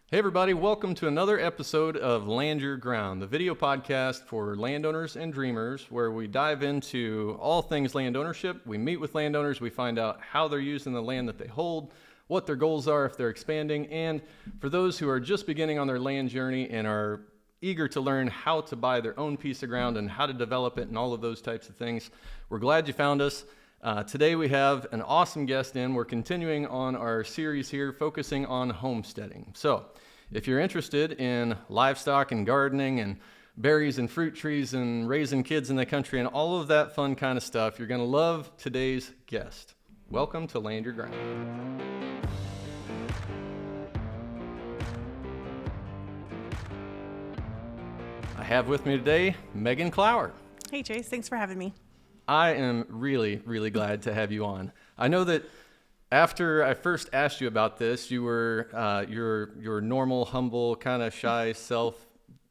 Hey everybody, welcome to another episode of Land Your Ground, the video podcast for landowners and dreamers, where we dive into all things land ownership. We meet with landowners, we find out how they're using the land that they hold, what their goals are if they're expanding, and for those who are just beginning on their land journey and are eager to learn how to buy their own piece of ground and how to develop it and all of those types of things. We're glad you found us. Today we have an awesome guest in. We're continuing on our series here focusing on homesteading. So if you're interested in livestock and gardening and berries and fruit trees and raising kids in the country and all of that fun kind of stuff, you're going to love today's guest. Welcome to Land Your Ground. I have with me today Megan Klauer. Hey Chase, thanks for having me. I am really, really glad to have you on. I know that after I first asked you about this, you were your normal, humble, kind of shy self,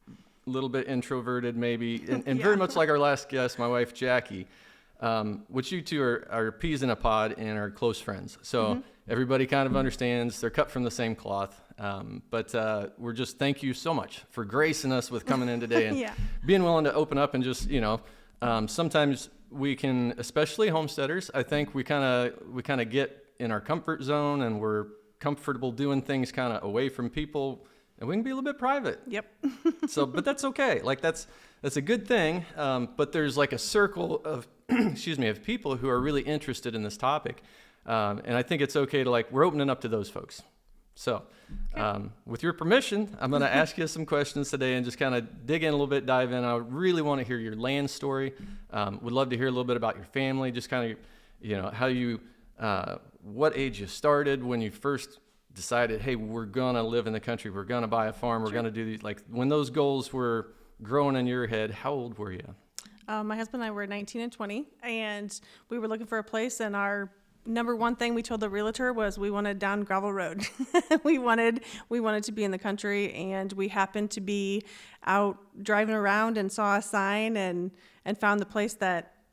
a little bit introverted maybe, and very much like our last guest, my wife Jackie, which you two are peas in a pod and are close friends. So everybody kind of understands they're cut from the same cloth. But we're just thank you so much for gracing us with coming in today and being willing to open up and just, sometimes we can, especially homesteaders, I think we kind of get in our comfort zone and we're comfortable doing things kind of away from people, and we can be a little bit private. Yep. But that's okay. Like that's a good thing. But there's like a circle of, of people who are really interested in this topic. And I think it's okay to we're opening up to those folks. So with your permission, I'm going to ask you some questions today and just kind of dig in a little bit, dive in. I really want to hear your land story. Would love to hear a little bit about your family, just kind of, how you, what age you started when you first decided, hey, we're going to live in the country, we're going to buy a farm, we're going to do these, when those goals were growing in your head, how old were you? My husband and I were 19 and 20, and we were looking for a place, and our number one thing we told the realtor was we wanted down gravel road. we wanted to be in the country, and we happened to be out driving around and saw a sign and found the place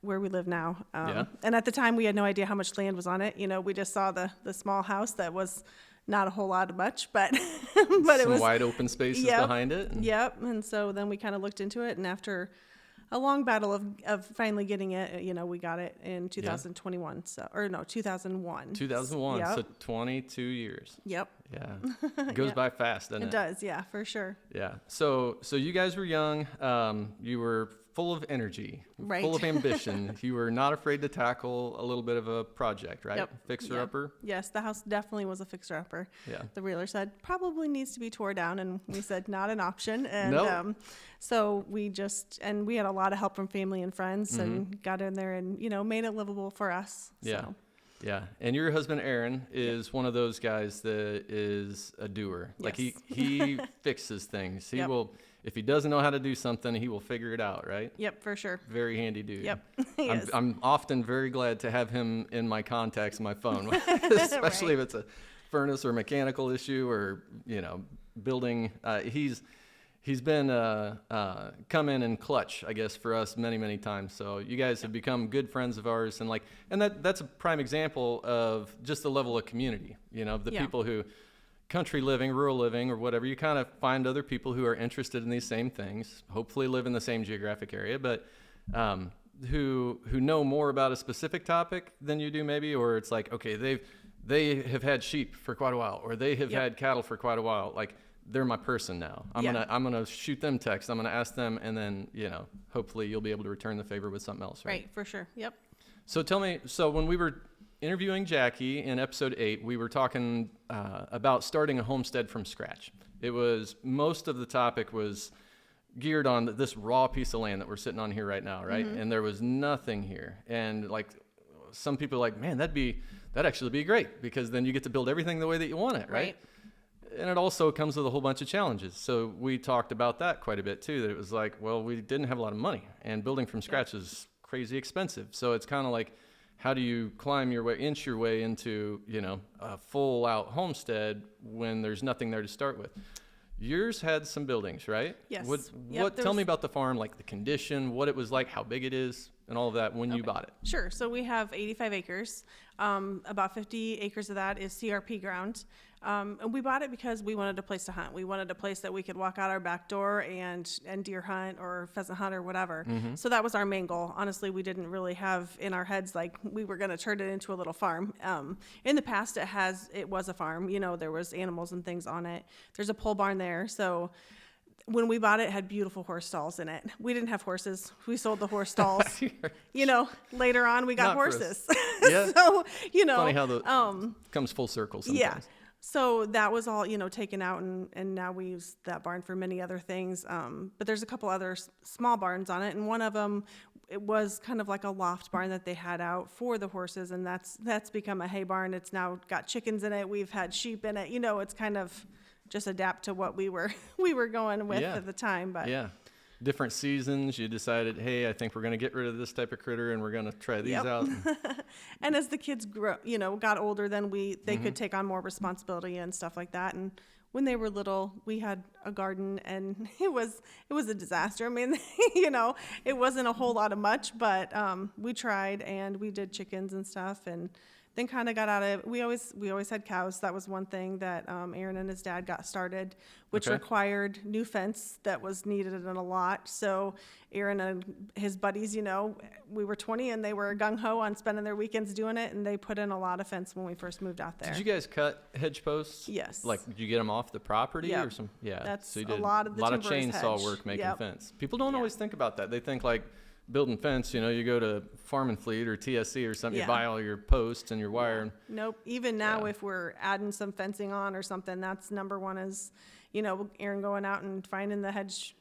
where we live now. And at the time we had no idea how much land was on it. We just saw the small house that was not a whole lot of much, but it was wide open spaces behind it. Yep. And so then we kind of looked into it, and after a long battle of finally getting it, we got it in 2021. 2001. 2001. Yep. So 22 years. Yep. Yeah. It goes by fast, doesn't it? It does. Yeah, for sure. Yeah. So you guys were young. You were full of energy, full of ambition. You were not afraid to tackle a little bit of a project, right? Yep. Fixer-upper? Yes, the house definitely was a fixer-upper. Yeah. The realtor said, probably needs to be tore down, and we said, not an option. And nope. So we had a lot of help from family and friends and got in there and, made it livable for us. Yeah. So. Yeah. And your husband, Aaron, is one of those guys that is a doer. Yes. Like he fixes things. He will, if he doesn't know how to do something, he will figure it out, right? Yep, for sure. Very handy dude. Yep. I'm often very glad to have him in my contacts on my phone, especially if it's a furnace or mechanical issue or, building. He's been come in and clutch, I guess, for us many, many times. So you guys have become good friends of ours, and that's a prime example of just the level of community. The people who country living, rural living, or whatever. You kind of find other people who are interested in these same things, hopefully live in the same geographic area, but who know more about a specific topic than you do, maybe, or it's like, okay, they have had sheep for quite a while, or they have had cattle for quite a while, they're my person now. I'm gonna shoot them text. I'm gonna ask them, and then hopefully you'll be able to return the favor with something else, right? Right, for sure. Yep. So tell me, when we were interviewing Jackie in episode 8, we were talking about starting a homestead from scratch. It was most of the topic was geared on this raw piece of land that we're sitting on here right now, right? And there was nothing here, and some people are like, man, that'd actually be great because then you get to build everything the way that you want it, right? And it also comes with a whole bunch of challenges. So we talked about that quite a bit too, that it was we didn't have a lot of money, and building from scratch is crazy expensive. So it's kind of how do you inch your way into, a full out homestead when there's nothing there to start with? Yours had some buildings, right? Yes. Tell me about the farm, the condition, what it was like, how big it is, and all of that when you bought it. Sure. So we have 85 acres. About 50 acres of that is CRP ground. And we bought it because we wanted a place to hunt. We wanted a place that we could walk out our back door and deer hunt or pheasant hunt or whatever. So that was our main goal. Honestly, we didn't really have in our heads like we were going to turn it into a little farm. In the past, it was a farm. You know, there was animals and things on it. There's a pole barn there. So when we bought it, it had beautiful horse stalls in it. We didn't have horses. We sold the horse stalls. You know, later on we got Not horses. Yeah. So, you know. Funny how the comes full circle sometimes. Yeah. So that was all, you know, taken out, and now we use that barn for many other things. But there's a couple other small barns on it, and one of them, it was kind of like a loft barn that they had out for the horses, and that's become a hay barn. It's now got chickens in it. We've had sheep in it. You know, it's kind of just adapt to what we were going with at the time. But yeah, different seasons. You decided, hey, I think we're going to get rid of this type of critter, and we're going to try these out. And as the kids got older, then they could take on more responsibility and stuff like that. And when they were little, we had a garden, and it was a disaster. I mean, you know, it wasn't a whole lot of much, but we tried, and we did chickens and stuff, and then kind of got out of it. We always had cows. That was one thing that Aaron and his dad got started, which required new fence that was needed in a lot. So Aaron and his buddies, you know, we were 20 and they were gung-ho on spending their weekends doing it, and they put in a lot of fence when we first moved out there. Did you guys cut hedge posts? Yes. Like, did you get them off the property or some? Yeah. That's so you did a lot of the chainsaw hedge. work making fence. People don't always think about that. They think like building fence, you know, you go to Farm and Fleet or TSC or something, you buy all your posts and your wire. Nope. Even now, if we're adding some fencing on or something, that's number one is, you know, Aaron going out and finding the hedge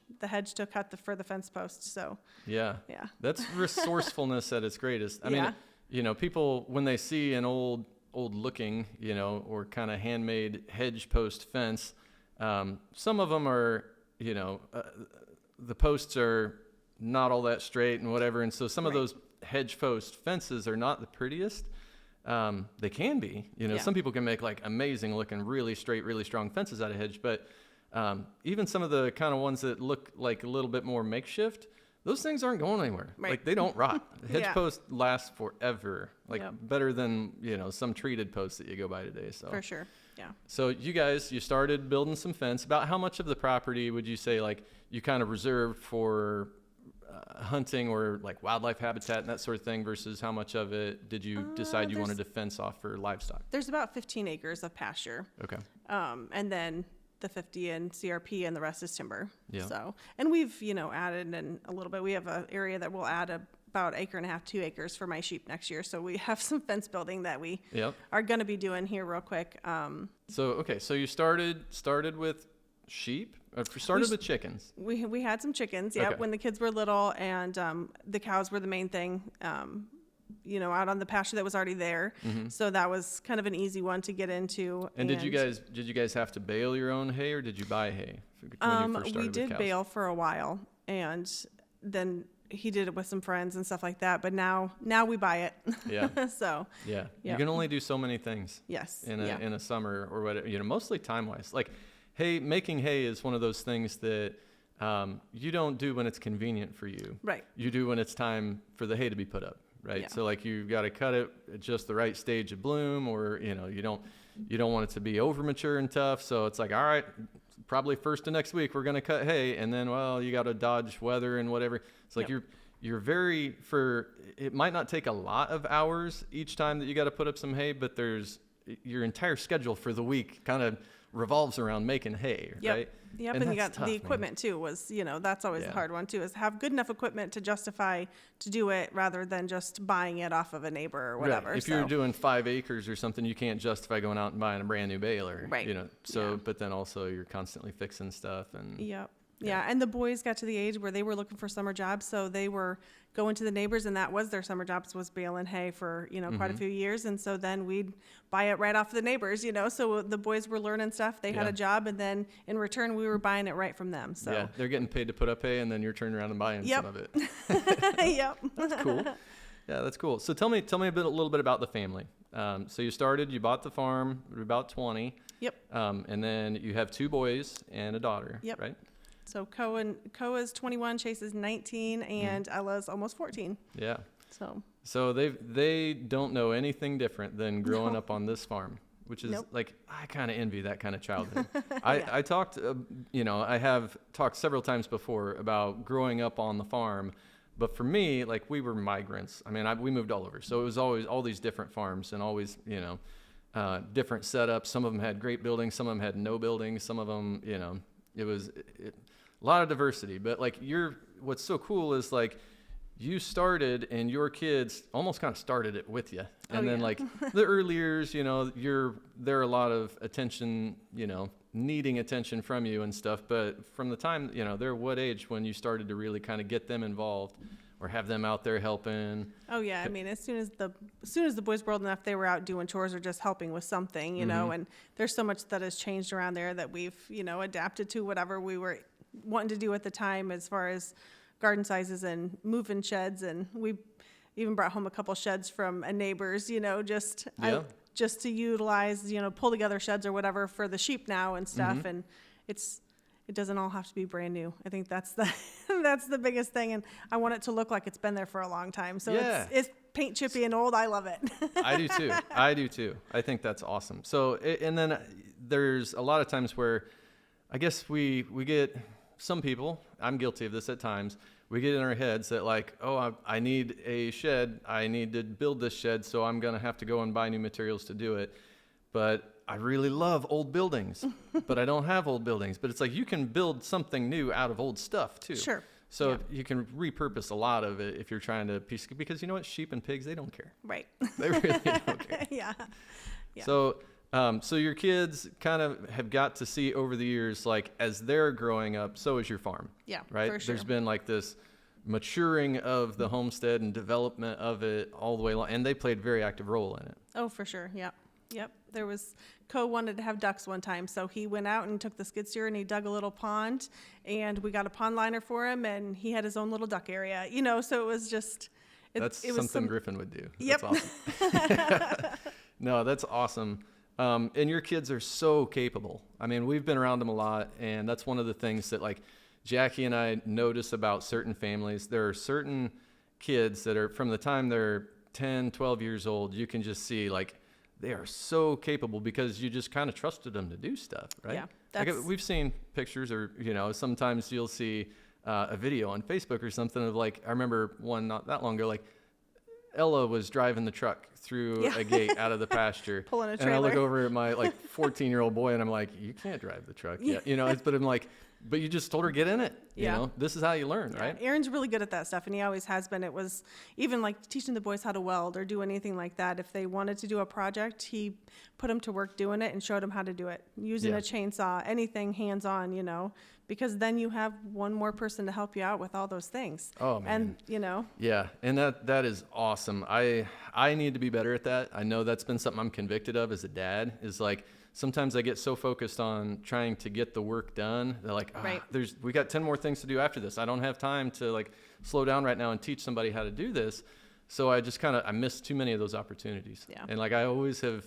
to cut for the fence posts. So yeah, that's resourcefulness at its greatest. I mean, you know, people when they see an old looking, you know, or kind of handmade hedge post fence, some of them are, you know, the posts are not all that straight and whatever, and so some of those hedge post fences are not the prettiest. They can be, you know, some people can make like amazing looking, really straight, really strong fences out of hedge, but even some of the kind of ones that look like a little bit more makeshift, those things aren't going anywhere. Like they don't rot. Hedge posts last forever, like better than, you know, some treated posts that you go by today. So for sure. Yeah. So you started building some fence. About how much of the property would you say like you kind of reserved for hunting or like wildlife habitat and that sort of thing versus how much of it did you decide you wanted to fence off for livestock? There's about 15 acres of pasture. Okay. And then the 50 in CRP and the rest is timber. Yeah. So, and we've, you know, added in a little bit. We have an area that we'll add about 1.5 acres, 2 acres for my sheep next year. So we have some fence building that we are going to be doing here real quick. So you started with sheep. Started with chickens. We had some chickens, when the kids were little, and the cows were the main thing, you know, out on the pasture that was already there. So that was kind of an easy one to get into. And did you guys have to bale your own hay, or did you buy hay when you first started we did with cows? bale for a while, and then he did it with some friends and stuff like that. But now we buy it. Yeah. So yeah, you can only do so many things. Yes. In a summer or whatever, you know, mostly time wise, like. Making hay is one of those things that you don't do when it's convenient for you. Right. You do when it's time for the hay to be put up, right? Yeah. So like you've got to cut it at just the right stage of bloom, or you know, you don't want it to be over mature and tough. So it's like, all right, probably first of next week we're going to cut hay, and then you got to dodge weather and whatever. It's like you're very it might not take a lot of hours each time that you got to put up some hay, but there's your entire schedule for the week kind of revolves around making hay, right? Yep, and you got tough, the equipment too was, you know, that's always the hard one too, is have good enough equipment to justify to do it rather than just buying it off of a neighbor or whatever. Right. If you're doing 5 acres or something, you can't justify going out and buying a brand new baler, right? You know, so, but then also you're constantly fixing stuff and. Yep. Yeah, and the boys got to the age where they were looking for summer jobs, so they were going to the neighbors, and that was their summer jobs, was baling hay for, you know, quite a few years. And so then we'd buy it right off the neighbors, you know, so the boys were learning stuff. They had a job, and then in return we were buying it right from them. So yeah, they're getting paid to put up hay, and then you're turning around and buying some of it. Yep. That's cool. Yeah, that's cool. So tell me a little bit about the family. So you bought the farm, you were about 20. Yep. And then you have 2 boys and a daughter, right? So Koa's 21, Chase is 19, and Ella's almost 14. Yeah. So they don't know anything different than growing up on this farm which is Nope. like, I kind of envy that kind of childhood. Yeah. I talked, I have talked several times before about growing up on the farm. But for me, like, we were migrants. I mean, we moved all over. So it was always all these different farms and always, different setups. Some of them had great buildings. Some of them had no buildings. Some of them, it was a lot of diversity. But like, what's so cool is like, you started and your kids almost kind of started it with you. And then like the early years, there are a lot of attention, needing attention from you and stuff. But from the time, they're what age when you started to really kind of get them involved or have them out there helping? Oh yeah. I mean, as soon as the boys were old enough, they were out doing chores or just helping with something, and there's so much that has changed around there that we've, adapted to whatever we were wanting to do at the time as far as garden sizes and moving sheds. And we even brought home a couple sheds from a neighbor's, just to utilize, pull together sheds or whatever for the sheep now and stuff. And it doesn't all have to be brand new. I think that's the biggest thing. And I want it to look like it's been there for a long time. So it's paint chippy and old. I love it. I do too. I think that's awesome. So, and then there's a lot of times where I guess we get some people, I'm guilty of this at times, we get in our heads that like, oh, I need a shed. I need to build this shed, so I'm going to have to go and buy new materials to do it. But I really love old buildings, but I don't have old buildings. But it's like you can build something new out of old stuff too. Sure. So you can repurpose a lot of it if you're trying to because you know what? Sheep and pigs, they don't care. Right. They really don't care. Yeah. So your kids kind of have got to see over the years, like as they're growing up, so is your farm. Yeah, right? for sure. There's been like this maturing of the homestead and development of it all the way along, and they played a very active role in it. Oh, for sure. Yep. There was, Co wanted to have ducks one time, so he went out and took the skid steer and he dug a little pond, and we got a pond liner for him, and he had his own little duck area, so it was just... That's something Griffin would do. Yep. That's awesome. No, that's awesome. And your kids are so capable. I mean, we've been around them a lot, and that's one of the things that like Jackie and I notice about certain families. There are certain kids that are, from the time they're 10, 12 years old, you can just see like they are so capable because you just kind of trusted them to do stuff, right? Yeah. Like we've seen pictures or, sometimes you'll see a video on Facebook or something of like, I remember one not that long ago, like Ella was driving the truck through a gate out of the pasture. Pulling a trailer. And I look over at my like 14-year-old boy and I'm like, you can't drive the truck yet. But I'm like, but you just told her, get in it. This is how you learn, right? Aaron's really good at that stuff, and he always has been. It was even like teaching the boys how to weld or do anything like that. If they wanted to do a project, he put them to work doing it and showed them how to do it, using a chainsaw, anything hands-on, because then you have one more person to help you out with all those things. Oh, man. And, Yeah, and that is awesome. I need to be better at that. I know that's been something I'm convicted of as a dad, is like, sometimes I get so focused on trying to get the work done. They're like, we got 10 more things to do after this. I don't have time to like slow down right now and teach somebody how to do this. So I just I missed too many of those opportunities. Yeah. And like, I always have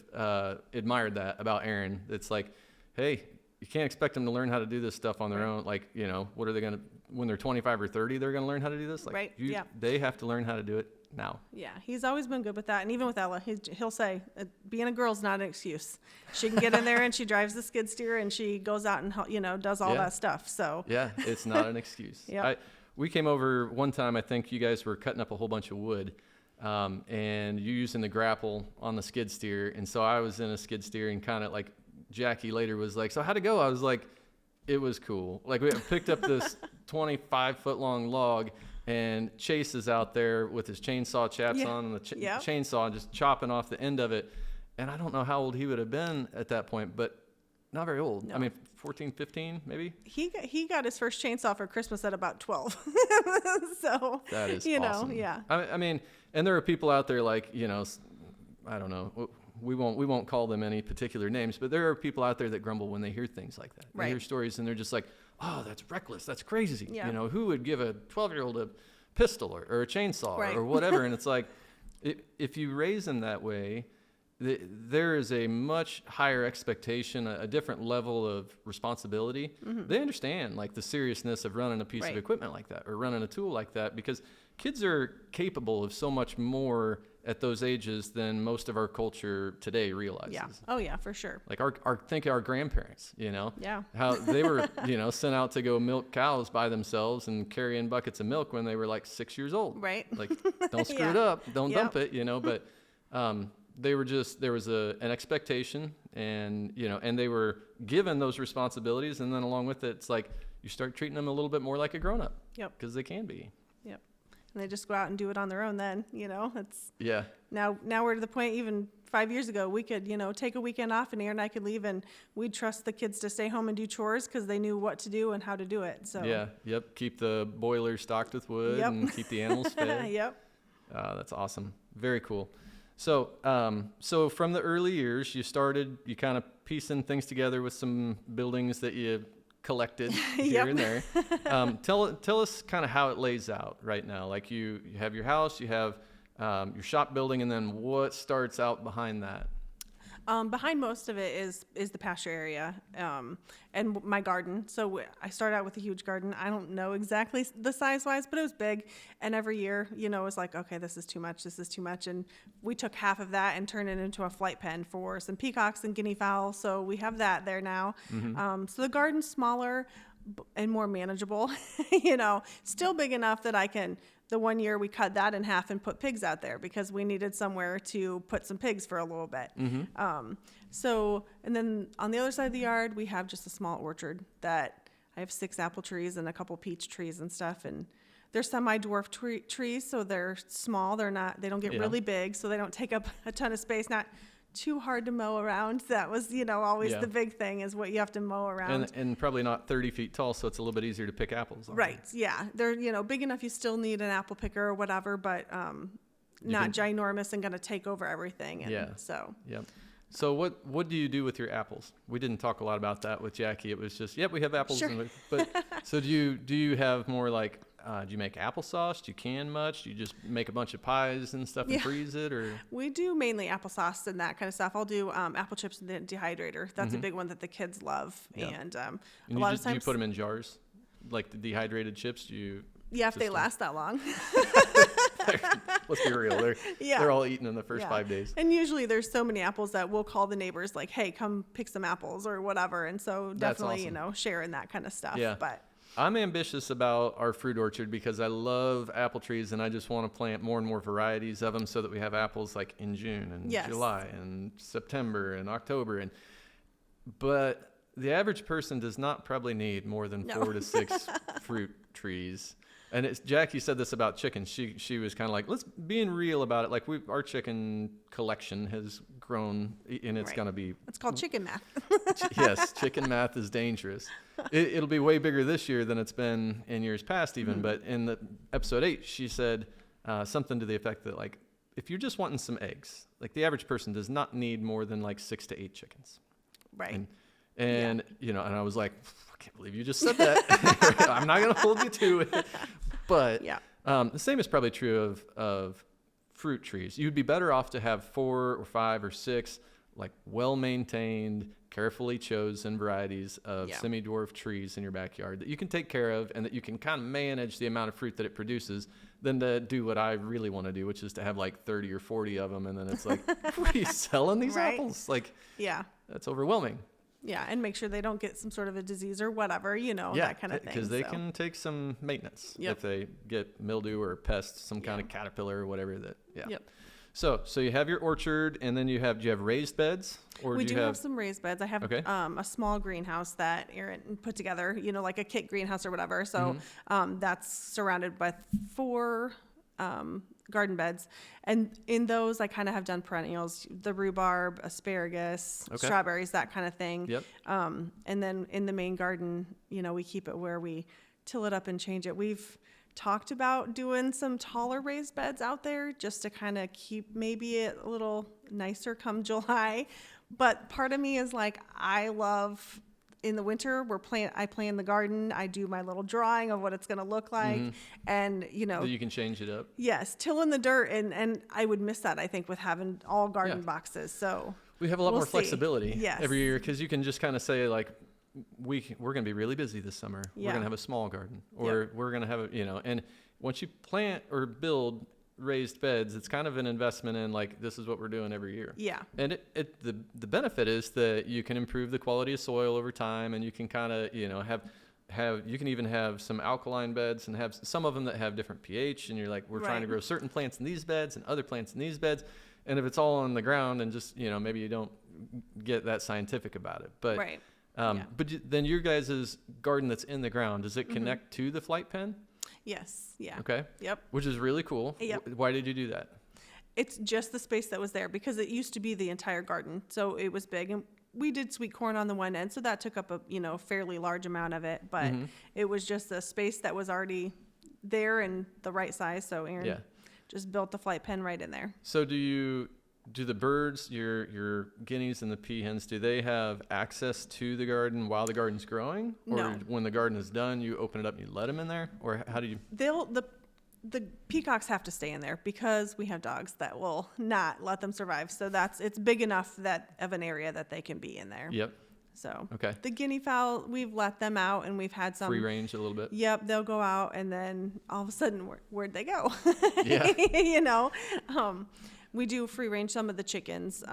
admired that about Aaron. It's like, hey, you can't expect them to learn how to do this stuff on their own. Like, what are they going to, when they're 25 or 30, they're going to learn how to do this? Like, they have to learn how to do it now. Yeah, he's always been good with that. And even with Ella, he'll say, being a girl's not an excuse. She can get in there and she drives the skid steer and she goes out and, does all that stuff. So yeah, it's not an excuse. We came over one time, I think you guys were cutting up a whole bunch of wood, and you using the grapple on the skid steer. And so I was in a skid steer and kind of like, Jackie later was like, so how'd it go? I was like, it was cool. Like we picked up this 25-foot long log, and Chase is out there with his chainsaw chaps on and the chainsaw just chopping off the end of it. And I don't know how old he would have been at that point, but not very old. No. I mean, 14, 15 maybe? He got his first chainsaw for Christmas at about 12. So, that is awesome. Yeah. I mean, and there are people out there like, I don't know. We won't call them any particular names, but there are people out there that grumble when they hear things like that. Right. They hear stories and they're just like, oh, that's reckless. That's crazy. Yeah. Who would give a 12-year-old a pistol or a chainsaw or whatever? And it's like, if you raise them that way, there is a much higher expectation, a different level of responsibility. Mm-hmm. They understand like the seriousness of running a piece of equipment like that or running a tool like that, because kids are capable of so much more at those ages than most of our culture today realizes. Yeah. Oh yeah, for sure. Like think of our grandparents, Yeah. how they were, sent out to go milk cows by themselves and carry in buckets of milk when they were like 6 years old. Right. Like, don't screw it Yeah. up, don't Yep. dump it, but there was an expectation, and, and they were given those responsibilities. And then along with it, it's like you start treating them a little bit more like a grown up. Yep. Because they can be. Yep. And they just go out and do it on their own then, it's Yeah. now we're to the point, even 5 years ago, we could, take a weekend off and Aaron and I could leave and we'd trust the kids to stay home and do chores because they knew what to do and how to do it. So Yeah. Yep. Keep the boiler stocked with wood Yep. and keep the animals fed. Yep. That's awesome. Very cool. So, so from the early years, you kind of piecing things together with some buildings that you collected here Yep. and there. Tell us kind of how it lays out right now. Like you have your house, you have your shop building, and then what starts out behind that? Behind most of it is the pasture area and my garden. So I started out with a huge garden. I don't know exactly the size-wise, but it was big. And every year, it was like, okay, this is too much, this is too much. And we took half of that and turned it into a flight pen for some peacocks and guinea fowl. So we have that there now. Mm-hmm. So the garden's smaller and more manageable, still big enough that I can. The one year we cut that in half and put pigs out there because we needed somewhere to put some pigs for a little bit. Mm-hmm. And then on the other side of the yard, we have just a small orchard that I have 6 apple trees and a couple peach trees and stuff. And they're semi-dwarf trees, so they're small. They don't get really big, so they don't take up a ton of space. Not too hard to mow around. That was, always the big thing is what you have to mow around. And probably not 30 feet tall, so it's a little bit easier to pick apples on. Right. Yeah. They're, big enough you still need an apple picker or whatever, but not ginormous and going to take over everything. And so. Yep. So what do you do with your apples? We didn't talk a lot about that with Jackie. It was just, we have apples. Sure. But so do you have more like, do you make applesauce? Do you can much? Do you just make a bunch of pies and stuff and freeze it? Or we do mainly applesauce and that kind of stuff. I'll do apple chips in the dehydrator. That's a big one that the kids love. Yeah. And and a lot of times, do you put them in jars, like the dehydrated chips? if they last that long. Let's be real. They're all eaten in the first 5 days. And usually there's so many apples that we'll call the neighbors like, hey, come pick some apples or whatever. And so definitely, awesome. Sharing that kind of stuff. Yeah. But I'm ambitious about our fruit orchard because I love apple trees and I just want to plant more and more varieties of them so that we have apples like in June and July and September and October. But the average person does not probably need more than 4 to 6 fruit trees. And Jackie said this about chickens. She was kind of like, let's being real about it. Like our chicken collection has grown, and it's going to be. It's called chicken math. Yes, chicken math is dangerous. It'll be way bigger this year than it's been in years past, even. Mm-hmm. But in the episode 8, she said something to the effect that like, if you're just wanting some eggs, like the average person does not need more than like 6 to 8 chickens. Right. And and I was like, I can't believe you just said that. I'm not going to hold you to it. But the same is probably true of fruit trees. You'd be better off to have 4 or 5 or 6 like well-maintained, carefully chosen varieties of semi-dwarf trees in your backyard that you can take care of and that you can kind of manage the amount of fruit that it produces than to do what I really want to do, which is to have like 30 or 40 of them. And then it's like, what are you selling these apples? Like, that's overwhelming. Yeah, and make sure they don't get some sort of a disease or whatever, that kind of thing. Because they can take some maintenance if they get mildew or pests, some kind of caterpillar or whatever that. Yeah. Yep. So you have your orchard, and then do you have raised beds? Or we do have some raised beds. I have a small greenhouse that Aaron put together, like a kit greenhouse or whatever. So that's surrounded by 4 garden beds, and in those I kind of have done perennials, the rhubarb, asparagus, strawberries, that kind of thing. Yep. And then in the main garden, we keep it where we till it up and change it. We've talked about doing some taller raised beds out there just to kind of keep maybe it a little nicer come July. But part of me is like, I love in the winter, I plan the garden. I do my little drawing of what it's going to look like. And, So you can change it up. Yes. Tilling the dirt. And I would miss that, I think, with having all garden boxes. So we have a lot more flexibility Yes. every year because you can just kind of say like, we're going to be really busy this summer. We're going to have a small garden or we're going to have and once you plant or build raised beds, it's kind of an investment in like, this is what we're doing every year. Yeah. And the benefit is that you can improve the quality of soil over time, and you can kind of, you can even have some alkaline beds and have some of them that have different pH, and you're like, we're trying to grow certain plants in these beds and other plants in these beds. And if it's all on the ground and just, maybe you don't get that scientific about it. But, but then your guys' garden that's in the ground, does it connect to the flight pen? Yes. Yeah. Okay. Yep. Which is really cool. Yep. Why did you do that? It's just the space that was there because it used to be the entire garden. So it was big, and we did sweet corn on the one end. So that took up a, fairly large amount of it, but it was just a space that was already there and the right size. So Aaron just built the flight pen right in there. So do the birds, your guineas and the peahens, do they have access to the garden while the garden's growing? Or No. when the garden is done, you open it up and you let them in there? Or how do you? The peacocks have to stay in there because we have dogs that will not let them survive. So it's big enough of an area that they can be in there. Yep. So okay. The guinea fowl, we've let them out, and we've had some free range a little bit. Yep, they'll go out, and then all of a sudden, where'd they go? Yeah. We do free range some of the chickens,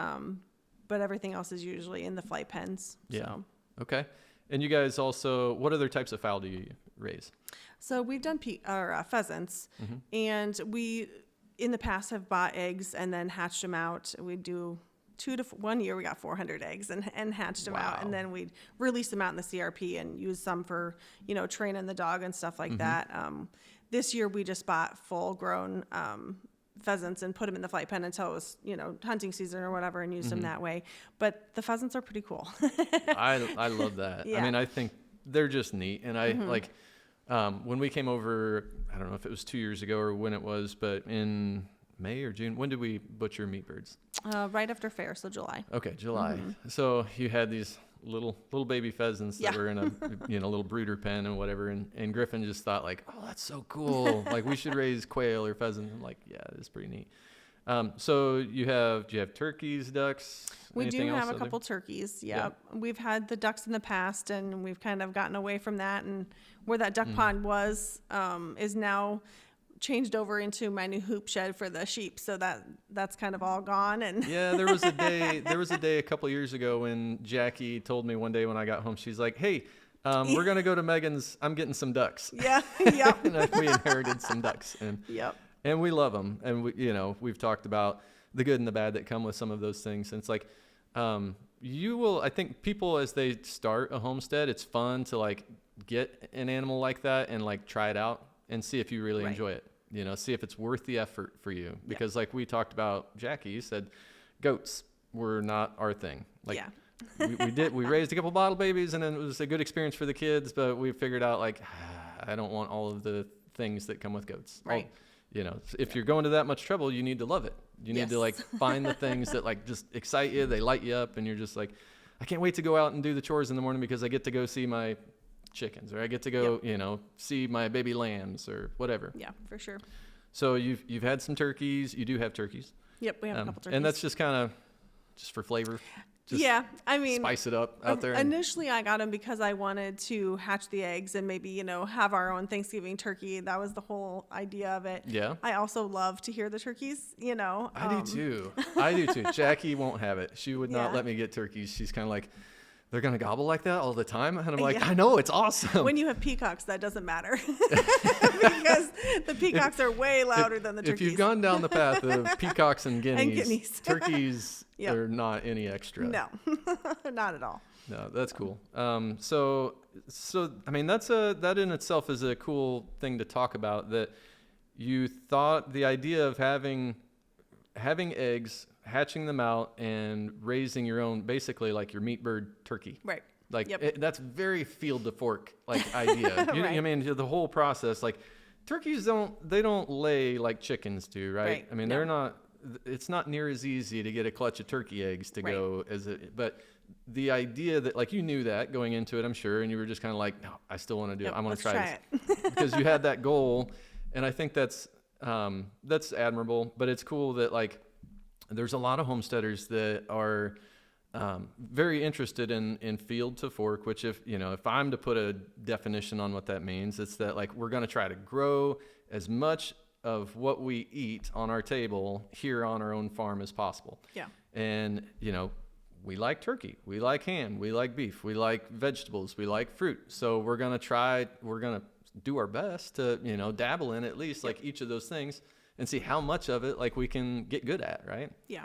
but everything else is usually in the flight pens. Yeah. So. Okay. And you guys also, what other types of fowl do you raise? So we've done pheasants, and we in the past have bought eggs and then hatched them out. We do 1 year we got 400 eggs and hatched them out, and then we'd release them out in the CRP and use some for training the dog and stuff like that. This year we just bought full grown pheasants and put them in the flight pen until it was hunting season or whatever, and used them that way. But the pheasants are pretty cool. I love that. Yeah. I mean, I think they're just neat, and I like when we came over, I don't know if it was 2 years ago or when it was, but in May or June, when did we butcher meat birds? Right after fair, so July. Okay, July. So you had these little baby pheasants that were in a little brooder pen and whatever, and Griffin just thought like, oh, that's so cool, like we should raise quail or pheasants. I'm like, yeah, it's pretty neat. So do you have turkeys, ducks? We do anything have else a couple turkeys. Yep. We've had the ducks in the past, and we've kind of gotten away from that, and where that duck pond was is now changed over into my new hoop shed for the sheep, so that's kind of all gone. And yeah, there was a day a couple years ago when Jackie told me one day when I got home, she's like, hey, we're gonna go to Megan's, I'm getting some ducks. Yeah. Yep. And we inherited some ducks, and we love them, and we've talked about the good and the bad that come with some of those things. And it's like I think people, as they start a homestead, it's fun to like get an animal like that and like try it out and see if you really enjoy it. See if it's worth the effort for you. Because like we talked about, Jackie said, goats were not our thing. Like we raised a couple bottle babies, and then it was a good experience for the kids, but we figured out like, I don't want all of the things that come with goats. Right. If you're going to that much trouble, you need to love it. You need to like find the things that like just excite you, they light you up, and you're just like, I can't wait to go out and do the chores in the morning because I get to go see my chickens, or I get to go, see my baby lambs or whatever. Yeah, for sure. So you've had some turkeys. You do have turkeys. Yep, we have a couple turkeys. And that's just kind of just for flavor. Just I mean, spice it up out there. Initially, I got them because I wanted to hatch the eggs and maybe, have our own Thanksgiving turkey. That was the whole idea of it. Yeah. I also love to hear the turkeys, I do too. Jackie won't have it. She would not let me get turkeys. She's kind of like, they're going to gobble like that all the time? And I'm like, I know, it's awesome. When you have peacocks, that doesn't matter. Because the peacocks are way louder than the turkeys. If you've gone down the path of peacocks and guineas, turkeys are not any extra. No, not at all. No, that's cool. So I mean, that in itself is a cool thing to talk about, that you thought the idea of having eggs, hatching them out, and raising your own, basically like your meat bird turkey. Right. Like that's very field to fork like idea. I mean, the whole process, like turkeys don't lay like chickens do, right? I mean, they're not. It's not near as easy to get a clutch of turkey eggs to go as it. But the idea that like you knew that going into it, I'm sure, and you were just kind of like, no, I still want to do it. I want to try this because you had that goal, and I think that's admirable. But it's cool that like there's a lot of homesteaders that are very interested in field to fork, which if I'm to put a definition on what that means, it's that like we're going to try to grow as much of what we eat on our table here on our own farm as possible. Yeah. And, we like turkey, we like ham, we like beef, we like vegetables, we like fruit. So we're going to do our best to, dabble in at least like each of those things and see how much of it like we can get good at, right? Yeah.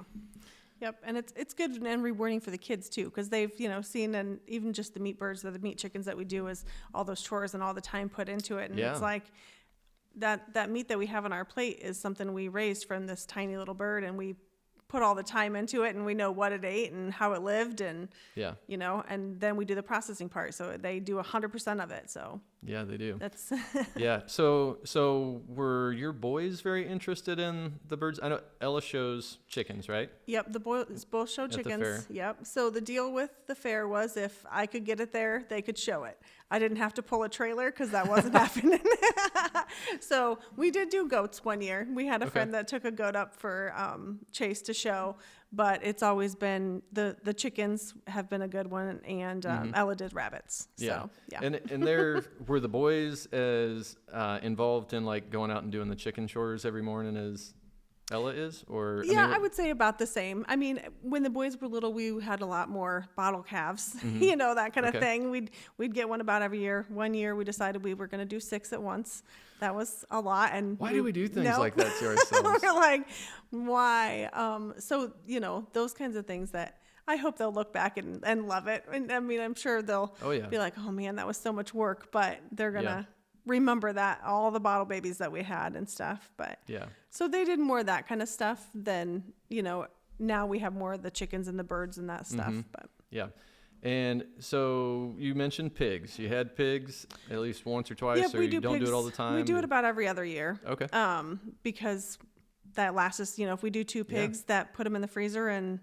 Yep. And it's good and rewarding for the kids too, because they've, seen, and even just the meat birds or the meat chickens that we do is all those chores and all the time put into it. And it's like that meat that we have on our plate is something we raised from this tiny little bird, and we put all the time into it, and we know what it ate and how it lived, and and then we do the processing part, so they do 100% of it. So yeah, they do. That's yeah. So were your boys very interested in the birds? I know Ella shows chickens, right? Yep, the boys both show chickens. Fair. Yep. So the deal with the fair was if I could get it there, they could show it. I didn't have to pull a trailer because that wasn't happening. So we did do goats one year. We had a friend that took a goat up for Chase to show, but it's always been the chickens have been a good one, and Ella did rabbits. Yeah. So, yeah. And there were the boys as involved in like going out and doing the chicken chores every morning as Ella is, or I would say about the same. I mean, when the boys were little, we had a lot more bottle calves, that kind of thing. We'd get one about every year. One year we decided we were going to do 6 at once. That was a lot. And why do we do things like that to ourselves? We're like, why? So those kinds of things that I hope they'll look back and love it. And I mean, I'm sure they'll be like, oh man, that was so much work, but they're gonna remember that all the bottle babies that we had and stuff. But so they did more of that kind of stuff than, now we have more of the chickens and the birds and that stuff. But and so you mentioned pigs. You had pigs at least once or twice, or you don't do it all the time? We do it about every other year. Okay. Because that lasts us, if we do 2 pigs, that put them in the freezer and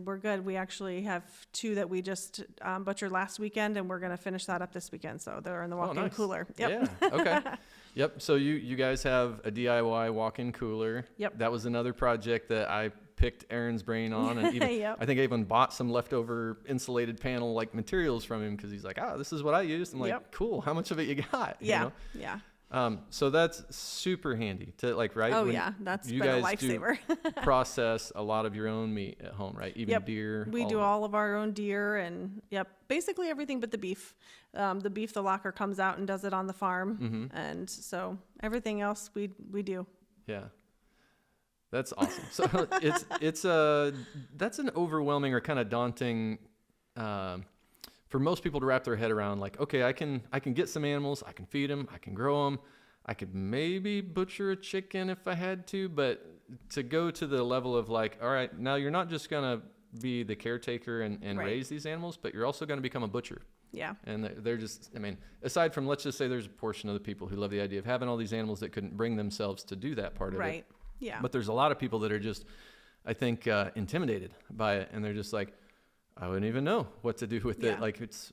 we're good. We actually have 2 that we just butchered last weekend, and we're going to finish that up this weekend. So they're in the walk-in cooler. Yep. Yeah. Okay. Yep. So you guys have a DIY walk-in cooler. Yep. That was another project that I picked Aaron's brain on, and even I think I even bought some leftover insulated panel like materials from him because he's like, this is what I used. I'm like, cool. How much of it you got? Yeah. Yeah. So that's super handy to right? Oh, that's been a lifesaver. Process a lot of your own meat at home, right? Even deer. We do all of our own deer and basically everything but the beef. The locker comes out and does it on the farm. And so everything else we do. Yeah. That's awesome. So that's an overwhelming or kind of daunting, for most people to wrap their head around, like, okay, I can get some animals, I can feed them, I can grow them, I could maybe butcher a chicken if I had to, but to go to the level of like, all right, now you're not just going to be the caretaker and raise these animals, but you're also going to become a butcher. Yeah. And they're just, aside from, let's just say there's a portion of the people who love the idea of having all these animals that couldn't bring themselves to do that part of it. Right. Yeah. But there's a lot of people that are just, I think, intimidated by it, and they're just like, I wouldn't even know what to do with it. Like it's,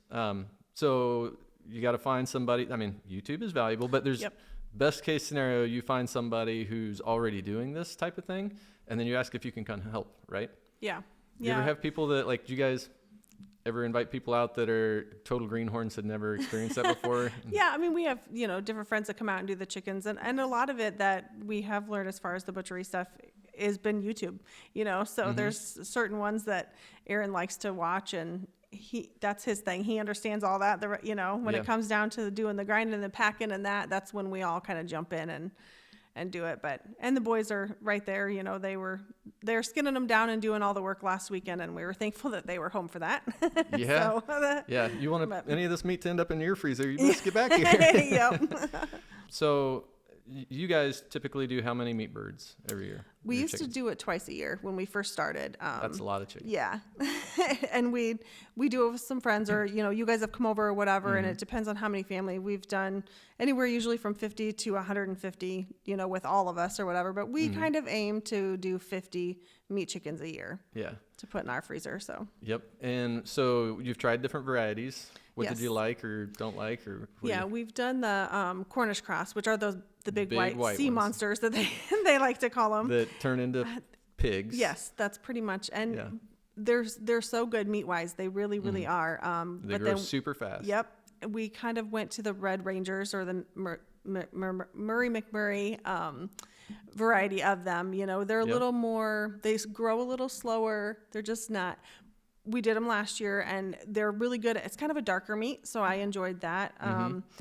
so you got to find somebody. I mean, YouTube is valuable, but there's best case scenario. You find somebody who's already doing this type of thing, and then you ask if you can come help, right? Yeah. You ever have people that like, do you guys ever invite people out that are total greenhorns, had never experienced that before? Yeah. I mean, we have, different friends that come out and do the chickens, and a lot of it that we have learned as far as the butchery stuff has been YouTube, so there's certain ones that Aaron likes to watch, and that's his thing. He understands all that. When it comes down to doing the grinding and the packing and that's when we all kind of jump in and do it. And the boys are right there. They're skinning them down and doing all the work last weekend, and we were thankful that they were home for that. Yeah. You want any of this meat to end up in your freezer, you must get back here. Yep. So you guys typically do how many meat birds every year? We used to do it twice a year when we first started. That's a lot of chickens. Yeah. And we do it with some friends, or, you guys have come over or whatever, and it depends on how many family. We've done anywhere usually from 50 to 150, with all of us or whatever, but we kind of aim to do 50 meat chickens a year. Yeah. To put in our freezer, so. Yep. And so you've tried different varieties. What did you like or don't like? Or we've done the Cornish cross, which are the big white sea ones. Monsters that they like to call them. That turn into pigs. Yes, that's pretty much. And they're so good meat-wise. They really, really are. They grow super fast. Yep. We kind of went to the Red Rangers or the Murray McMurray variety of them. You know, they're a little more, they grow a little slower. They're just not. We did them last year, and they're really good. It's kind of a darker meat, so I enjoyed that.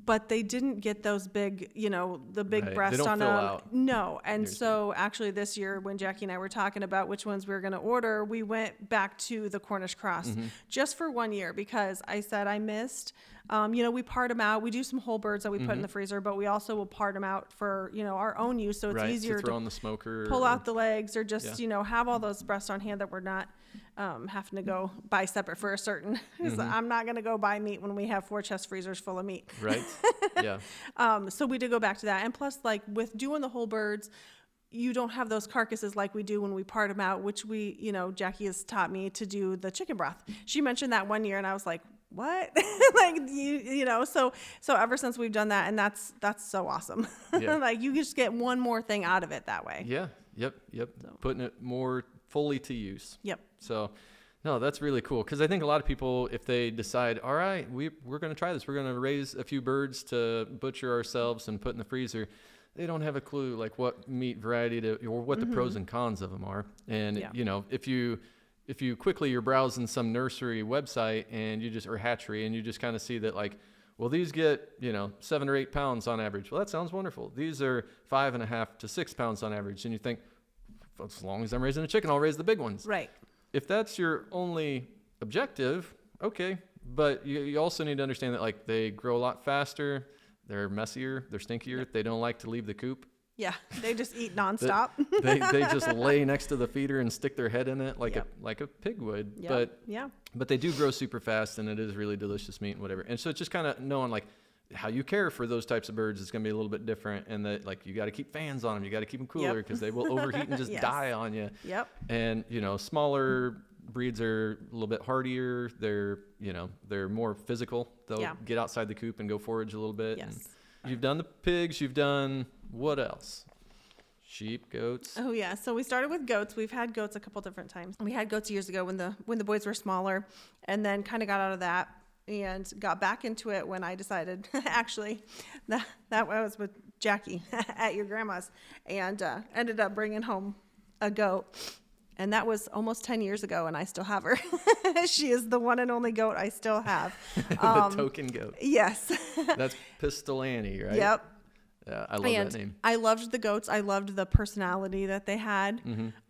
But they didn't get those big, you know, the big breast they don't on fill them. out. No. And so actually this year, when Jackie and I were talking about which ones we were going to order, we went back to the Cornish cross just for 1 year, because I said I missed, you know, we part them out. We do some whole birds that we put in the freezer, but we also will part them out for, you know, our own use. So it's easier to throw in the smoker, pull out the legs, or just, you know, have all those breasts on hand that we're not having to go buy separate for a certain, I'm not going to go buy meat when we have 4 chest freezers full of meat. Right. Yeah. So we did go back to that. And plus, like with doing the whole birds, you don't have those carcasses like we do when we part them out, which we, you know, Jackie has taught me to do the chicken broth. She mentioned that 1 year, and I was like, what? Like, you know, so ever since we've done that, and that's so awesome. Yeah. Like, you just get one more thing out of it that way. Yeah. Yep. So. Putting it more fully to use. Yep. So, no, that's really cool, because I think a lot of people, if they decide, all right, we're going to try this, we're going to raise a few birds to butcher ourselves and put in the freezer, they don't have a clue like what meat variety or what the pros and cons of them are. And you know, if you quickly you're browsing some nursery website and or hatchery, and you just kind of see that, like, well, these get, you know, 7 or 8 pounds on average. Well, that sounds wonderful. These are 5.5 to 6 pounds on average, and you think, as long as I'm raising a chicken, I'll raise the big ones. Right. If that's your only objective, okay. But you also need to understand that, like, they grow a lot faster, they're messier, they're stinkier, they don't like to leave the coop. Yeah, they just eat nonstop. they just lay next to the feeder and stick their head in it like a pig would. But they do grow super fast, and it is really delicious meat and whatever. And so it's just kind of knowing, like, how you care for those types of birds is going to be a little bit different, and that, like, you got to keep fans on them, you got to keep them cooler, because they will overheat and just die on you. Yep. And, you know, smaller breeds are a little bit hardier. They're, you know, they're more physical. They'll get outside the coop and go forage a little bit. Yes. And you've done the pigs. You've done what else? Sheep, goats. Oh yeah. So we started with goats. We've had goats a couple different times. We had goats years ago when the boys were smaller, and then kind of got out of that and got back into it when I decided, actually, that I was with Jackie at your grandma's, and ended up bringing home a goat. And that was almost 10 years ago, and I still have her. She is the one and only goat I still have. The token goat. Yes. That's Pistol Annie, right? Yep. Yeah, I love that name. I loved the goats. I loved the personality that they had.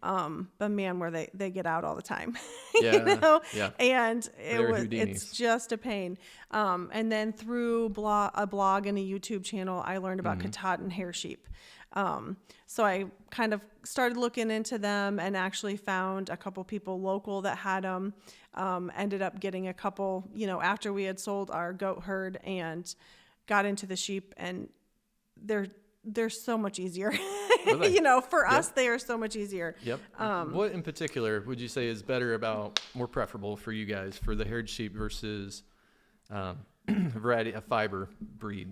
But man, where they get out all the time. Yeah. You know? Yeah. And it's just a pain. And then through a blog and a YouTube channel, I learned about Katahdin hair sheep. So I kind of started looking into them, and actually found a couple people local that had them. Ended up getting a couple, you know, after we had sold our goat herd, and got into the sheep, and they're so much easier. You know, for us, they are so much easier. Yep. What in particular would you say is more preferable for you guys for the haired sheep versus a variety, a fiber breed?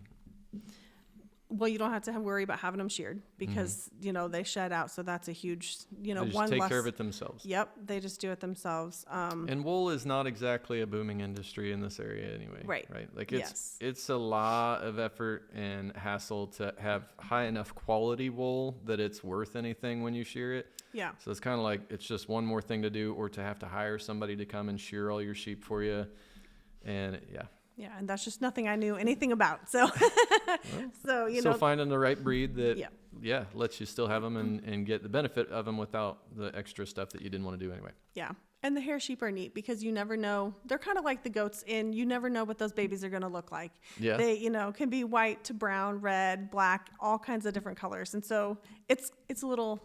Well, you don't have to worry about having them sheared, because, you know, they shed out. So that's a huge, you know, they just take care of it themselves. Yep. They just do it themselves. And wool is not exactly a booming industry in this area anyway. Right. Like it's a lot of effort and hassle to have high enough quality wool that it's worth anything when you shear it. Yeah. So it's kind of like, it's just one more thing to do, or to have to hire somebody to come and shear all your sheep for you. And yeah, and that's just nothing I knew anything about. So, so finding the right breed that, lets you still have them and get the benefit of them without the extra stuff that you didn't want to do anyway. Yeah, and the hair sheep are neat, because you never know. They're kind of like the goats, and you never know what those babies are going to look like. Yeah. They, you know, can be white to brown, red, black, all kinds of different colors, and so it's a little